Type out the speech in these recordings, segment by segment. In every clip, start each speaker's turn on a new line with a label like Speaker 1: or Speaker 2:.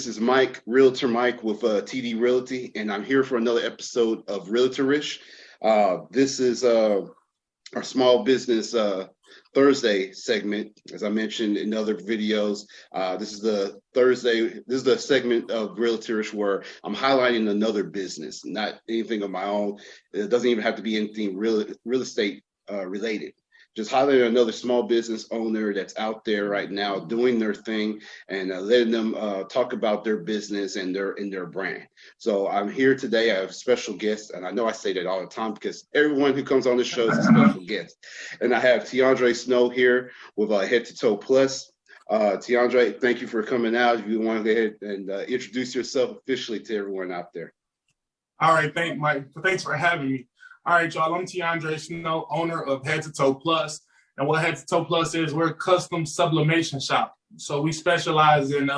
Speaker 1: This is Mike, Realtor Mike with TD Realty, and I'm here for another episode of Realtor-ish. This is our small business Thursday segment. As I mentioned in other videos, this is the segment of Realtor-ish where I'm highlighting another business, not anything of my own. It doesn't even have to be anything real estate related. Just highlighting another small business owner that's out there right now doing their thing and letting them talk about their business and their brand. So I'm here today. I have special guests, and I know I say that all the time because everyone who comes on the show is a special guest. And I have Tiandre Snow here with Head to Toe Plus. Tiandre, thank you for coming out. If you want to go ahead and introduce yourself officially to everyone out there.
Speaker 2: All right, thanks, Mike. Thanks for having me. All right, y'all, I'm Tiandre Snow, owner of Head to Toe Plus. And what Head to Toe Plus is, we're a custom sublimation shop. So we specialize in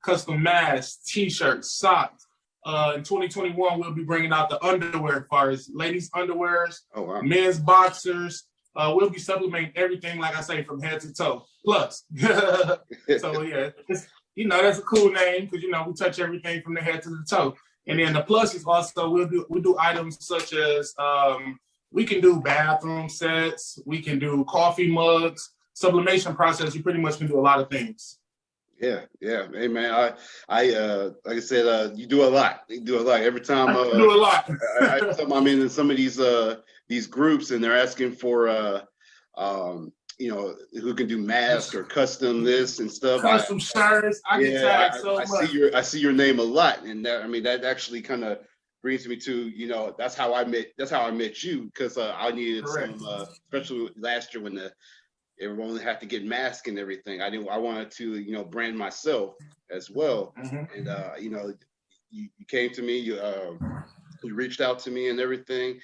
Speaker 2: custom masks, t-shirts, socks. In 2021, we'll be bringing out the underwear as far as ladies' underwears, men's boxers. We'll be sublimating everything, like I say, from head to toe. Plus. So, yeah, that's a cool name because, we touch everything from the head to the toe. And then the plus is also we do items such as we can do bathroom sets, we can do coffee mugs, sublimation process. You pretty much can do a lot of things.
Speaker 1: Yeah. Hey man, I like I said, you do a lot. You do a lot every time.
Speaker 2: I do a lot.
Speaker 1: I'm in some of these groups, and they're asking for who can do masks or custom this and stuff.
Speaker 2: Custom shirts. I get tagged so much.
Speaker 1: I see your name a lot, and that actually kind of brings me to that's how I met you because I needed
Speaker 2: Correct.
Speaker 1: some, especially last year when everyone had to get masks and everything. I wanted to brand myself as well, and you came to me, you reached out to me and everything.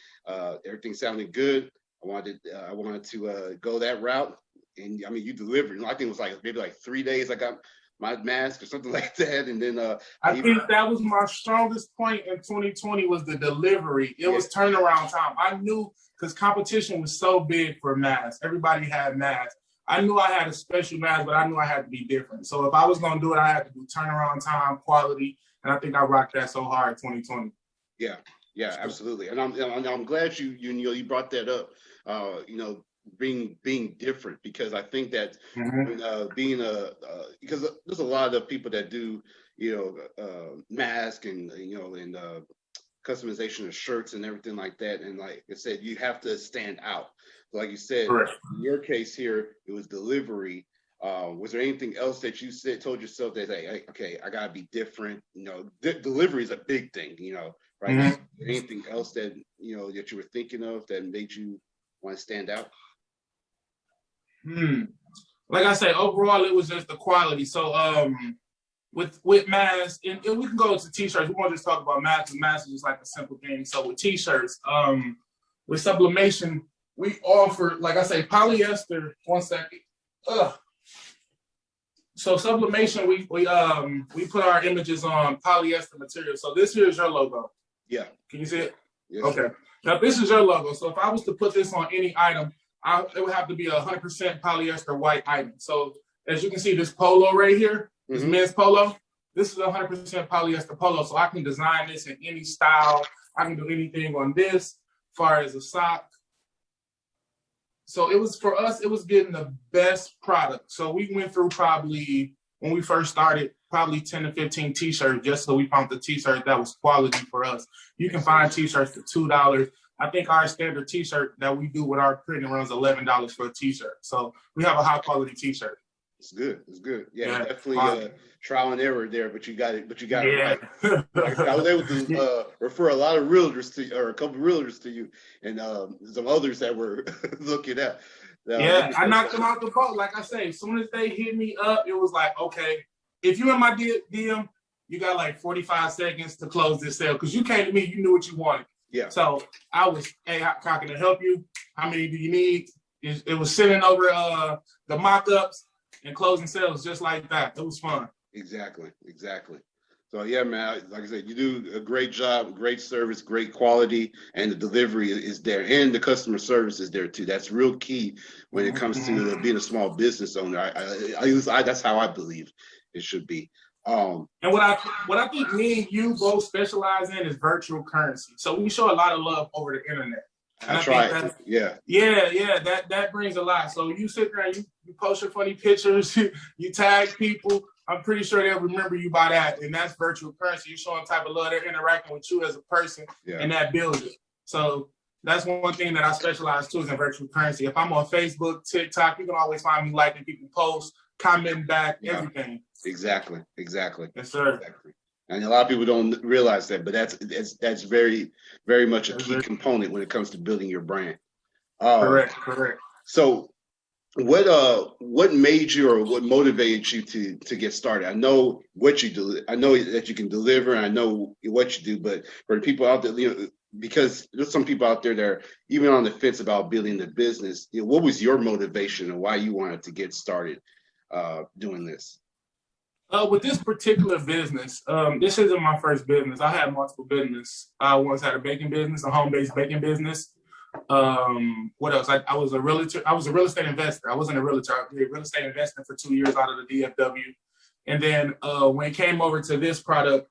Speaker 1: Everything sounded good. I wanted to go that route, and you delivered. I think it was maybe 3 days. I got my mask or something like that, and then
Speaker 2: I think that was my strongest point in 2020 was the delivery. It was turnaround time. I knew because competition was so big for masks. Everybody had masks. I knew I had a special mask, but I knew I had to be different. So if I was going to do it, I had to do turnaround time, quality, and I think I rocked that so hard in 2020.
Speaker 1: Yeah, absolutely, and I'm glad you brought that up. Being different, because I think that because there's a lot of people that do mask and customization of shirts and everything like that, and like I said, you have to stand out. So like you said,
Speaker 2: Correct.
Speaker 1: In your case here, it was delivery. Was there anything else that you told yourself that, hey, okay, I gotta be different? Delivery is a big thing, right? Anything else that that you were thinking of that made you want to stand out?
Speaker 2: Like I say, overall, it was just the quality. So with masks, and we can go to t-shirts. We won't just talk about masks. Masks is just like a simple thing. So with t-shirts, with sublimation, we offer, like I say, polyester. 1 second. So sublimation, we put our images on polyester material. So this here is your logo.
Speaker 1: Yeah.
Speaker 2: Can you see it?
Speaker 1: Yes.
Speaker 2: Okay. Now this is your logo. So if I was to put this on any item, it would have to be 100% polyester white item. So as you can see, this polo right here, this men's polo, this is 100% polyester polo. So I can design this in any style. I can do anything on this as far as a sock. So it was, for us, it was getting the best product. So we went through probably, when we first started, probably 10 to 15 t-shirts just so we found the t-shirt that was quality for us. You can find t-shirts for $2. I think our standard t-shirt that we do with our printing runs $11 for a t-shirt. So we have a high quality t-shirt.
Speaker 1: It's good. Yeah. Definitely trial and error there, but you got it right. I was able to refer a lot of realtors to you, or a couple of realtors to you, and some others that were looking at.
Speaker 2: I knocked them out the park. Like I say, as soon as they hit me up, it was like, okay, if you in my DM, you got like 45 seconds to close this sale because you came to me, you knew what you wanted.
Speaker 1: Yeah.
Speaker 2: So I was, hey, how can I help you? How many do you need? It was sitting over the mock-ups and closing sales just like that. It was fun.
Speaker 1: Exactly. So yeah, man, like I said, you do a great job, great service, great quality, and the delivery is there, and the customer service is there too. That's real key when it comes to being a small business owner. I that's how I believe it should be.
Speaker 2: And what I think me and you both specialize in is virtual currency. So we show a lot of love over the internet. And I think that's, yeah, that brings a lot. So you sit there and you post your funny pictures, you tag people. I'm pretty sure they'll remember you by that. And that's virtual currency. You're showing type of love. They're interacting with you as a person in that building. So that's one thing that I specialize too is in virtual currency. If I'm on Facebook, TikTok, you can always find me liking people posts, commenting back, everything.
Speaker 1: Exactly.
Speaker 2: Yes, sir.
Speaker 1: Exactly. And a lot of people don't realize that, but that's very, very much a key component when it comes to building your brand.
Speaker 2: Correct.
Speaker 1: So what made you or what motivated you to get started? I know what you do. I know that you can deliver, and I know what you do, but for the people out there, because there's some people out there that are even on the fence about building the business, what was your motivation and why you wanted to get started doing this?
Speaker 2: With this particular business, this isn't my first business. I had multiple business. I once had a baking business, a home-based baking business. What else? I was a realtor. I was a real estate investor. I wasn't a realtor. I did real estate investing for 2 years out of the DFW. And then when it came over to this product,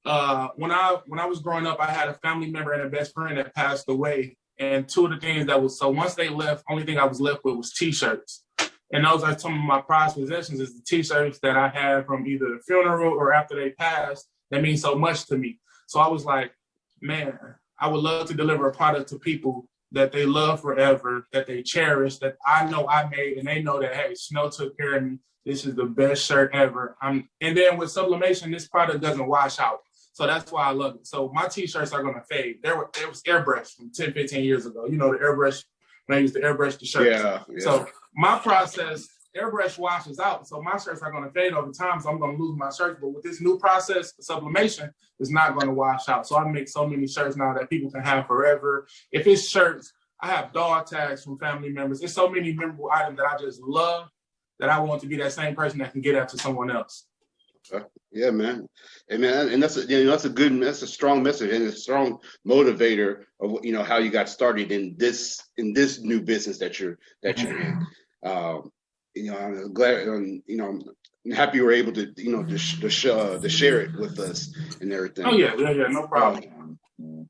Speaker 2: when I was growing up, I had a family member and a best friend that passed away. And two of the things once they left, only thing I was left with was T-shirts. And those are some of my prized possessions is the T-shirts that I had from either the funeral or after they passed that mean so much to me. So I was like, man, I would love to deliver a product to people that they love forever, that they cherish, that I know I made, and they know that, hey, Snow took care of me. This is the best shirt ever. And then with sublimation, this product doesn't wash out. So that's why I love it. So my T-shirts are going to fade. It was airbrushed from 10, 15 years ago. You know, the airbrush, when I used to airbrush the shirts.
Speaker 1: Yeah.
Speaker 2: So my process, airbrush washes out. So my shirts are going to fade over time. So I'm going to lose my shirts. But with this new process, the sublimation is not going to wash out. So I make so many shirts now that people can have forever. If it's shirts, I have dog tags from family members. It's so many memorable items that I just love that I want to be that same person that can get that to someone else.
Speaker 1: Yeah, man. And that's a strong message and a strong motivator of how you got started in this new business that you're in. I'm glad I'm happy you were able to to share it with us and everything.
Speaker 2: Oh yeah, no problem.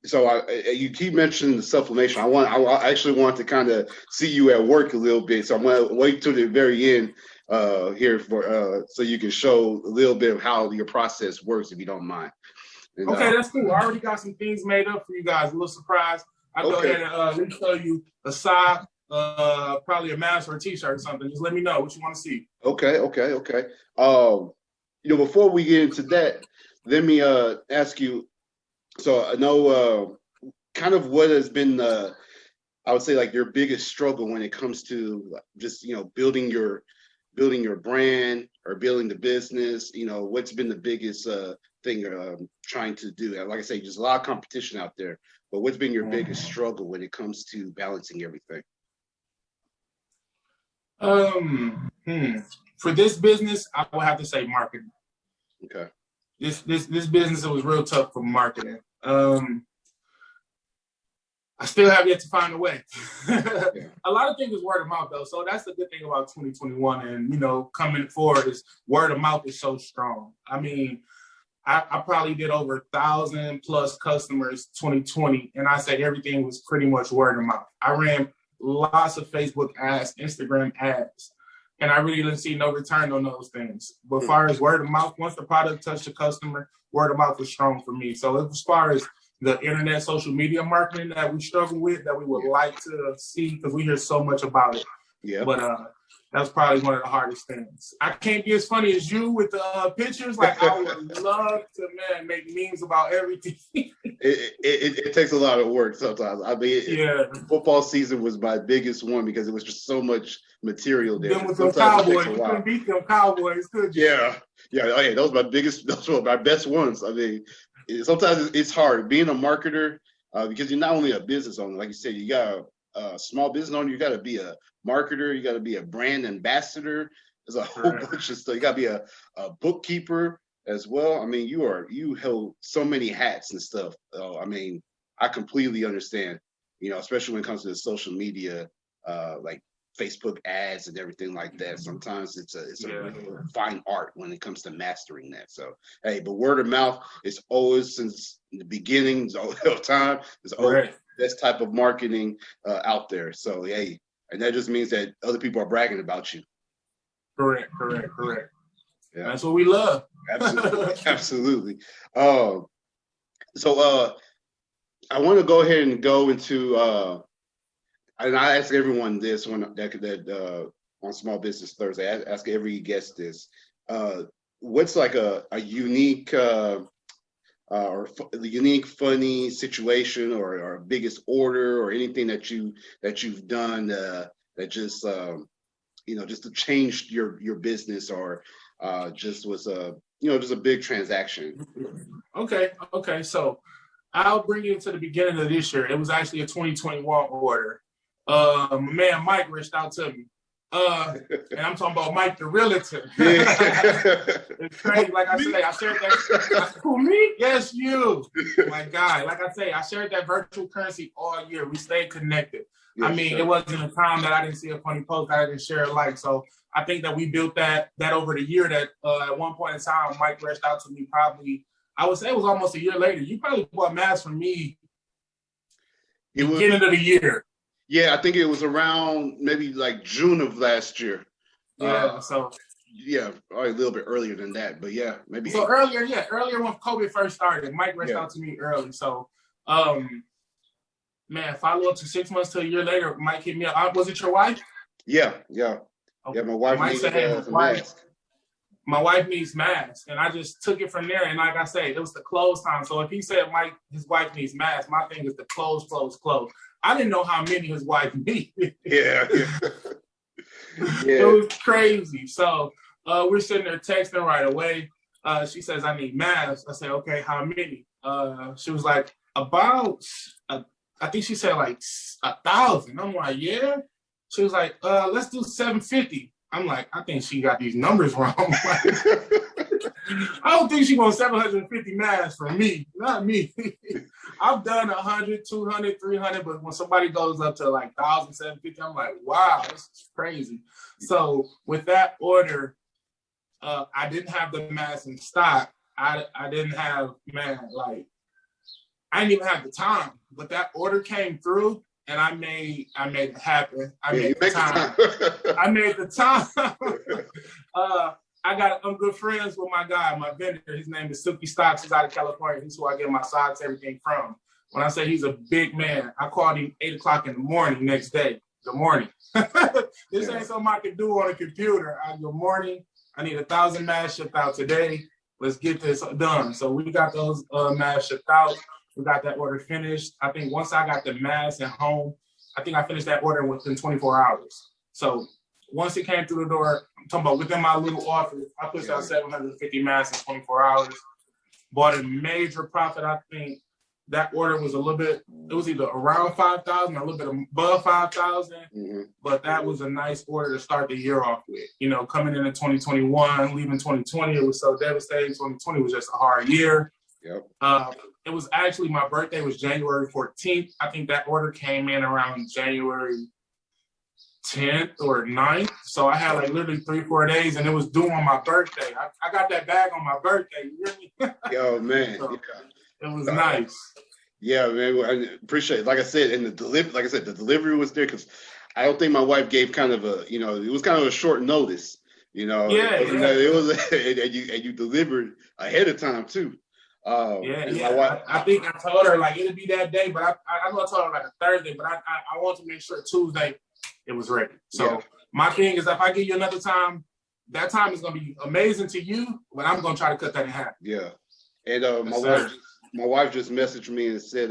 Speaker 1: So you keep mentioning the sublimation. I actually want to kind of see you at work a little bit. So I'm gonna wait till the very end here for so you can show a little bit of how your process works, if you don't mind. And,
Speaker 2: okay, that's cool. I already got some things made up for you guys. A little surprise. I'll go ahead and let me show you a sock, probably a mask or a T-shirt or something. Just let me know what you want to see.
Speaker 1: Okay. Before we get into that, let me ask you. So I know kind of what has been I would say like your biggest struggle when it comes to just building your brand or building the business. What's been the biggest thing trying to do? Like I say, just a lot of competition out there. But what's been your biggest struggle when it comes to balancing everything?
Speaker 2: For this business, I would have to say marketing.
Speaker 1: Okay.
Speaker 2: This business, it was real tough for marketing. I still have yet to find a way. A lot of things is word of mouth though. So that's the good thing about 2021 and, coming forward is word of mouth is so strong. I mean, I probably did over 1,000+ customers 2020. And I say everything was pretty much word of mouth. I ran lots of Facebook ads, Instagram ads, and I really didn't see no return on those things. But as far as word of mouth, once the product touched the customer, word of mouth was strong for me. So as far as the internet, social media marketing that we struggle with, that we would like to see, because we hear so much about it.
Speaker 1: Yeah.
Speaker 2: But that's probably one of the hardest things. I can't be as funny as you with the pictures. Like I would love to, make memes about everything.
Speaker 1: it takes a lot of work sometimes. I mean, football season was my biggest one because it was just so much material there.
Speaker 2: Then with those Cowboys, you couldn't beat them Cowboys, could you?
Speaker 1: Yeah. Oh, yeah. Those were my best ones. I mean, sometimes it's hard being a marketer because you're not only a business owner, like you said, you got a small business owner, you got to be a marketer, you got to be a brand ambassador. There's a whole bunch of stuff. You got to be a bookkeeper as well. I mean, you held so many hats and stuff. I mean, I completely understand, especially when it comes to the social media, like Facebook ads and everything like that. Sometimes it's a real fine art when it comes to mastering that. So hey, but word of mouth is always, since the beginnings of time, is always the best type of marketing out there. So hey, and that just means that other people are bragging about you.
Speaker 2: Correct. Yeah. That's what we love.
Speaker 1: Absolutely. So I want to go ahead and go into and I ask everyone this one that on Small Business Thursday. I ask every guest this: what's like a unique or the unique funny situation or biggest order or anything that you've done that just just to change your business or just was just a big transaction.
Speaker 2: Okay. So I'll bring you to the beginning of this year. It was actually a 2021 order. My man Mike reached out to me. And I'm talking about Mike the realtor. It's crazy. Like I say, I shared that. Who, me? Yes, you. My guy. Like I say, I shared that virtual currency all year. We stayed connected. Yes, I mean, it wasn't a time that I didn't see a funny post I didn't share a like. So I think that we built that over the year. That at one point in time, Mike reached out to me. Probably, I would say it was almost a year later. You probably bought masks from me beginning of the year.
Speaker 1: Yeah, I think it was around maybe like June of last year.
Speaker 2: Yeah,
Speaker 1: or a little bit earlier than that, but yeah, maybe.
Speaker 2: So earlier when COVID first started, Mike reached out to me early. So, man, follow up to 6 months to a year later, Mike hit me up. Was it your wife?
Speaker 1: Yeah.
Speaker 2: Okay.
Speaker 1: Yeah, my wife needed a mask.
Speaker 2: My wife needs masks, and I just took it from there. And like I say, it was the close time. So if he said his wife needs masks, my thing is to close. I didn't know how many his wife needed.
Speaker 1: Yeah.
Speaker 2: It was crazy. So we're sitting there texting right away. She says, I need masks. I say, okay, how many? She was like, about, I think she said like 1,000. I'm like, yeah. She was like, let's do 750. I'm like, I think she got these numbers wrong. I don't think she wants 750 masks from me, not me. I've done 100, 200, 300, but when somebody goes up to like 1,000, 750, I'm like, wow, this is crazy. So with that order, I didn't have the masks in stock. I didn't have, I didn't even have the time, but that order came through. And I made it happen. I made the time. I'm good friends with my guy, my vendor. His name is Suki Stocks. He's out of California. He's who I get my socks, everything from. When I say he's a big man, I called him 8 o'clock in the morning next day. Good morning. This ain't something I can do on a computer. Good morning. I need 1,000 masks shipped out today. Let's get this done. So we got those masks shipped out. We got that order finished. I think once I got the mask at home, I think I finished that order within 24 hours. So once it came through the door, I'm talking about within my little office, I pushed out 750 masks in 24 hours. Bought a major profit. I think that order was it was either around 5,000 or a little bit above 5,000. Mm-hmm. But that was a nice order to start the year off with. Coming into 2021, leaving 2020, it was so devastating. 2020 was just a hard year.
Speaker 1: Yep.
Speaker 2: It was actually, my birthday was January 14th. I think that order came in around January 10th or 9th. So I had like literally 3-4 days, and it was due on my birthday. I got that bag on my birthday. You hear me?
Speaker 1: Yo, man.
Speaker 2: So it was nice.
Speaker 1: Yeah, man. I appreciate it. Like I said, and the delivery was there because I don't think my wife gave kind of a, it was kind of a short notice. It was, and you delivered ahead of time too.
Speaker 2: I think I told her like it'll be that day, but I know I told her like a Thursday, but I want to make sure Tuesday it was ready. So my thing is, if I give you another time, that time is gonna be amazing to you, but I'm gonna try to cut that in half.
Speaker 1: Yeah, and my wife just messaged me and said,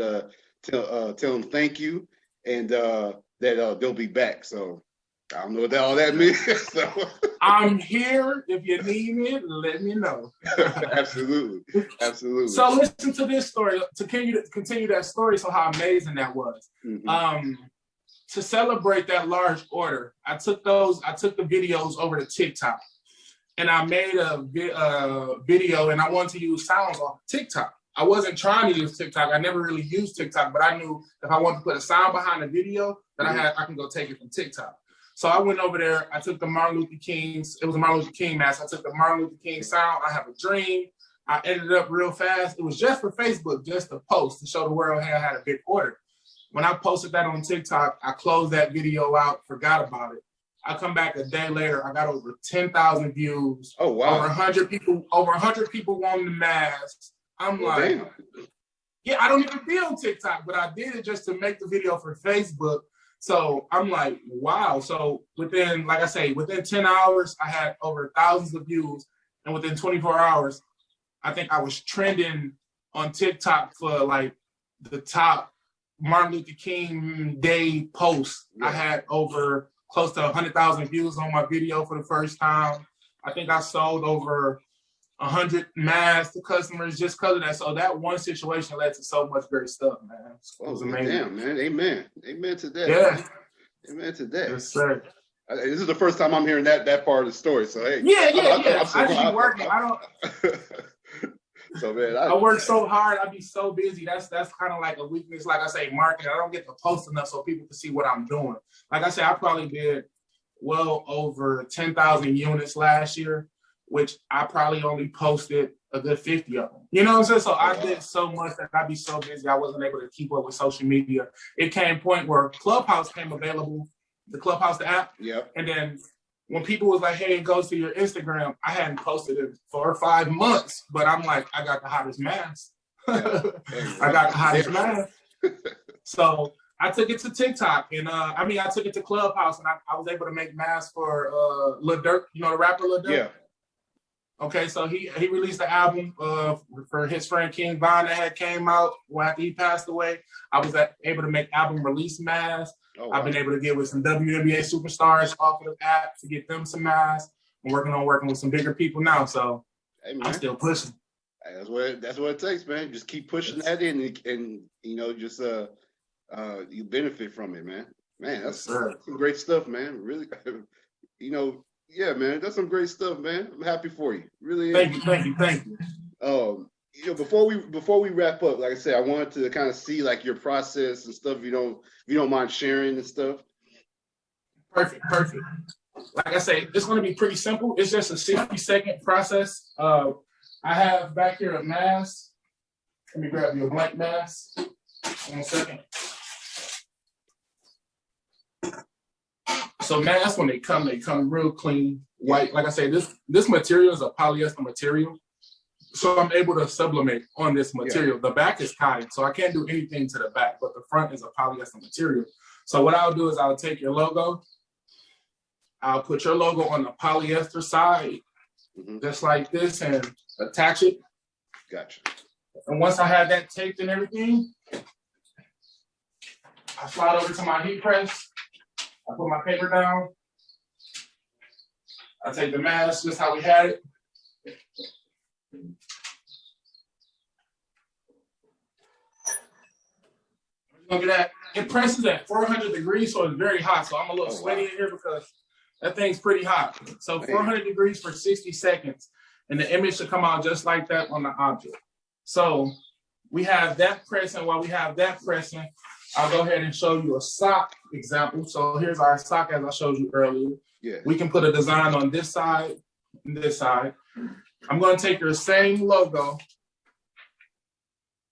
Speaker 1: tell them thank you, and that they'll be back. So I don't know what all that means. So.
Speaker 2: I'm here. If you need me, let me know.
Speaker 1: Absolutely.
Speaker 2: So listen to this story. To continue that story, so how amazing that was. Mm-hmm. To celebrate that large order, I took the videos over to TikTok. And I made a video, and I wanted to use sounds off TikTok. I wasn't trying to use TikTok. I never really used TikTok, but I knew if I wanted to put a sound behind a video, that I can go take it from TikTok. So I went over there. I took the Martin Luther King's. It was a Martin Luther King mask. I took the Martin Luther King sound. I have a dream. I edited it up real fast. It was just for Facebook, just to post to show the world, hey, I had a big order. When I posted that on TikTok, I closed that video out, forgot about it. I come back a day later, I got over 10,000 views.
Speaker 1: Oh wow!
Speaker 2: Over 100 people wanting the mask. I'm like, damn. Yeah, I don't even be on TikTok, but I did it just to make the video for Facebook. So I'm like, wow. So within, like I say, within 10 hours, I had over thousands of views. And within 24 hours, I think I was trending on TikTok for like the top Martin Luther King Day posts. Yeah. I had over close to 100,000 views on my video for the first time. I think I sold over 100 masks to customers just because of that. So that one situation led to so much great stuff, man. It was amazing.
Speaker 1: Damn, man. Amen. Amen to that.
Speaker 2: Yeah.
Speaker 1: Man. Amen to that.
Speaker 2: Yes, sir.
Speaker 1: This is the first time I'm hearing that part of the story. So hey.
Speaker 2: Yeah. I just be working. I don't.
Speaker 1: So man,
Speaker 2: I work so hard. I be so busy. That's kind of like a weakness. Like I say, marketing. I don't get to post enough so people can see what I'm doing. Like I say, I probably did well over 10,000 units last year, which I probably only posted a good 50 of them. You know what I'm saying? So I did so much that I'd be so busy I wasn't able to keep up with social media. It came a point where Clubhouse came available, the Clubhouse, the app.
Speaker 1: Yep.
Speaker 2: And then when people was like, hey, it goes to your Instagram, I hadn't posted it for 5 months, but I'm like, I got the hottest mask. I got the hottest mask. So I took it to TikTok and I took it to Clubhouse and I was able to make masks for Lil Durk, you know the rapper Lil Durk?
Speaker 1: Yeah.
Speaker 2: Okay, so he released the album for his friend King Von that had came out after he passed away. I was able to make album release masks. Oh, wow. I've been able to get with some WNBA superstars off of the app to get them some masks. I'm working with some bigger people now, so hey, I'm still pushing.
Speaker 1: Hey, that's what it takes, man. Just keep pushing that in, and you know, just you benefit from it, man. Man, that's some great stuff, man. Really, you know. Yeah, man, that's some great stuff, man. I'm happy for you. Really.
Speaker 2: Thank you.
Speaker 1: You know, before we wrap up, like I said, I wanted to kind of see like your process and stuff. If you don't mind sharing and stuff.
Speaker 2: Perfect. Like I say, it's going to be pretty simple. It's just a 60-second process. I have back here a mask. Let me grab you a blank mask. 1 second. So masks, when they come real clean, white. Like I say, this material is a polyester material. So I'm able to sublimate on this material. Yeah. The back is cotton, so I can't do anything to the back, but the front is a polyester material. So what I'll do is I'll take your logo, I'll put your logo on the polyester side, just like this, and attach it.
Speaker 1: Gotcha.
Speaker 2: And once I have that taped and everything, I slide over to my heat press. I put my paper down. I take the mask, just how we had it. Look at that. It presses at 400 degrees, so it's very hot. So I'm a little sweaty in here because that thing's pretty hot. So 400 degrees for 60 seconds. And the image should come out just like that on the object. So we have that pressing. While we have that pressing, I'll go ahead and show you a sock example. So here's our sock as I showed you earlier. Yeah. We can put a design on this side and this side. I'm going to take your same logo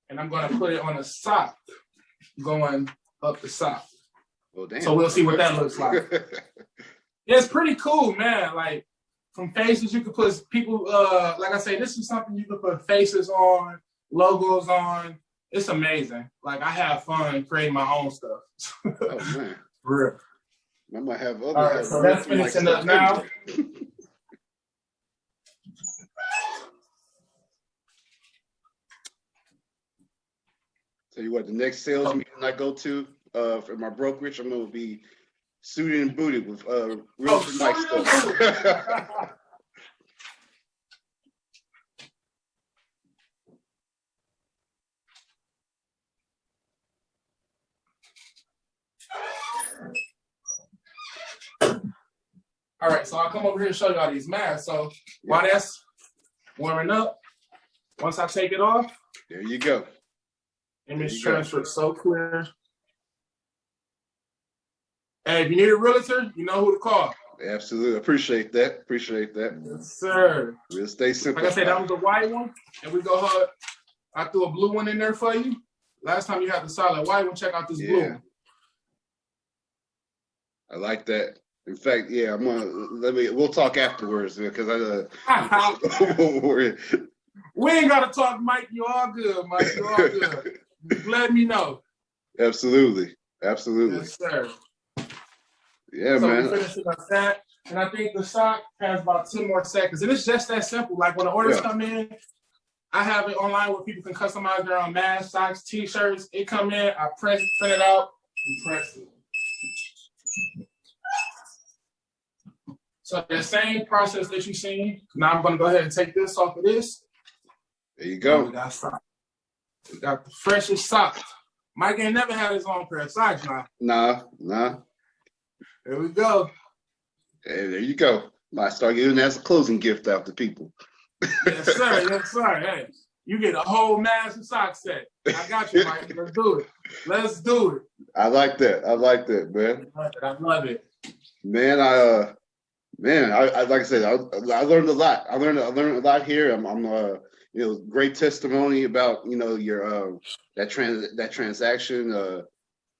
Speaker 2: and I'm going to put it on a sock going up the sock. Well, damn. So we'll see what that looks like. It's pretty cool, man. Like from faces, you can put people, like I say, this is something you can put faces on, logos on. It's amazing. Like I have fun creating my own stuff.
Speaker 1: Oh man,
Speaker 2: for real.
Speaker 1: I might have other.
Speaker 2: All right, so that's finishing up now.
Speaker 1: Tell you what, the next sales meeting I go to for my brokerage, I'm gonna be suited and booted with real nice stuff.
Speaker 2: All right, so I'll come over here and show you all these masks. So while that's warming up, once I take it off,
Speaker 1: there you go.
Speaker 2: Image transfer so clear. Hey, if you need a realtor, you know who to call.
Speaker 1: Absolutely. Appreciate that. Appreciate that.
Speaker 2: Yes, sir.
Speaker 1: We'll stay simple.
Speaker 2: Like I said, that was the white one. And we go ahead. I threw a blue one in there for you. Last time you had the solid white one, check out this blue one.
Speaker 1: I like that. In fact, yeah, we'll talk afterwards because
Speaker 2: we ain't gotta talk, Mike. You all good, Mike. You all good. Let me know.
Speaker 1: Absolutely. Absolutely.
Speaker 2: Yes, sir.
Speaker 1: Yeah,
Speaker 2: so
Speaker 1: man.
Speaker 2: We finished with that. And I think the sock has about 10 more seconds. And it's just that simple. Like when the orders come in, I have it online where people can customize their own masks, socks, t-shirts. It come in, I print it out, and press it. So the same process that you've seen. Now I'm gonna go ahead and take this off of this.
Speaker 1: There you go.
Speaker 2: We got socks. We got the freshest socks. Mike ain't never had his own pair of socks now.
Speaker 1: Nah.
Speaker 2: There we go.
Speaker 1: Hey, there you go. Might start giving that as a closing gift out to people.
Speaker 2: Yes, sir. Yes, sir. Hey, you get a whole mask and sock set. I got you, Mike. Let's do it. Let's do it.
Speaker 1: I like that, man.
Speaker 2: I love it.
Speaker 1: Man, I like I said, I learned a lot. I learned a lot here. I'm great testimony about your that transaction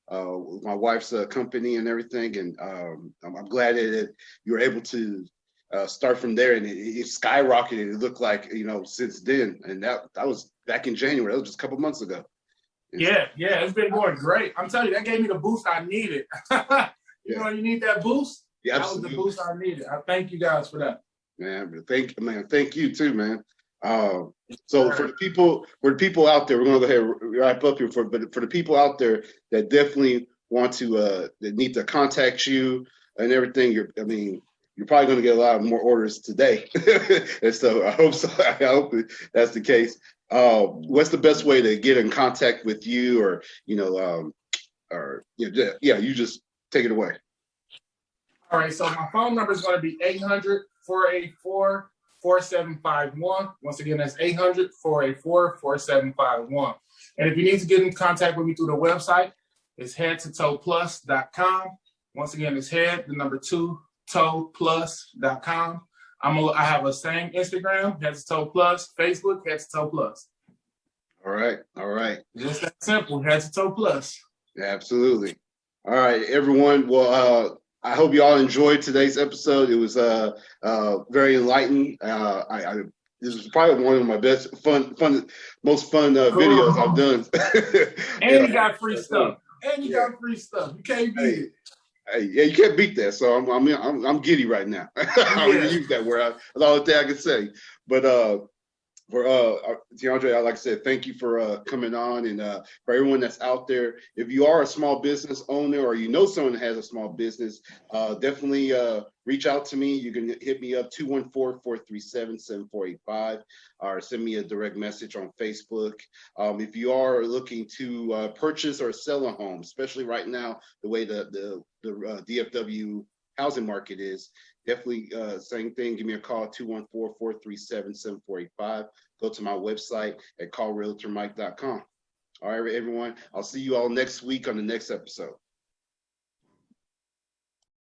Speaker 1: with my wife's company and everything, and I'm glad that you were able to start from there, and it skyrocketed. It looked like since then, and that was back in January. That was just a couple months ago.
Speaker 2: Yeah, it's been going great. I'm telling you, that gave me the boost I needed. You need that boost.
Speaker 1: Yeah,
Speaker 2: that was the boost I needed. I thank you guys for that.
Speaker 1: Man, thank you too, man. So for the people out there, we're gonna go ahead and wrap up here. But for the people out there that definitely want to that need to contact you and everything, you're probably gonna get a lot more orders today. And so I hope that's the case. What's the best way to get in contact with you, or you just take it away.
Speaker 2: All right, so my phone number is going to be 800-484-4751. Once again, that's 800-484-4751. And if you need to get in contact with me through the website, it's headtotoeplus.com. Once again, it's head, the number 2, toeplus.com. I have a same Instagram, Head to Toe Plus, Facebook, Head to Toe Plus.
Speaker 1: All right.
Speaker 2: Just that simple, Head to Toe Plus.
Speaker 1: Absolutely. All right, everyone. Well, I hope you all enjoyed today's episode. It was very enlightening. This was probably one of my most fun videos I've done.
Speaker 2: And you got free stuff. You can't beat it.
Speaker 1: Yeah, you can't beat that. So I'm giddy right now. I'm gonna use that word. That's all I can say. But for DeAndre, I'd like to say thank you for coming on, and for everyone that's out there, if you are a small business owner or you know someone that has a small business, definitely reach out to me. You can hit me up 214-437-7485 or send me a direct message on Facebook. If you are looking to purchase or sell a home, especially right now, the way the DFW housing market is, definitely same thing. Give me a call, 214-437-7485. Go to my website at callrealtormike.com. All right, everyone. I'll see you all next week on the next episode.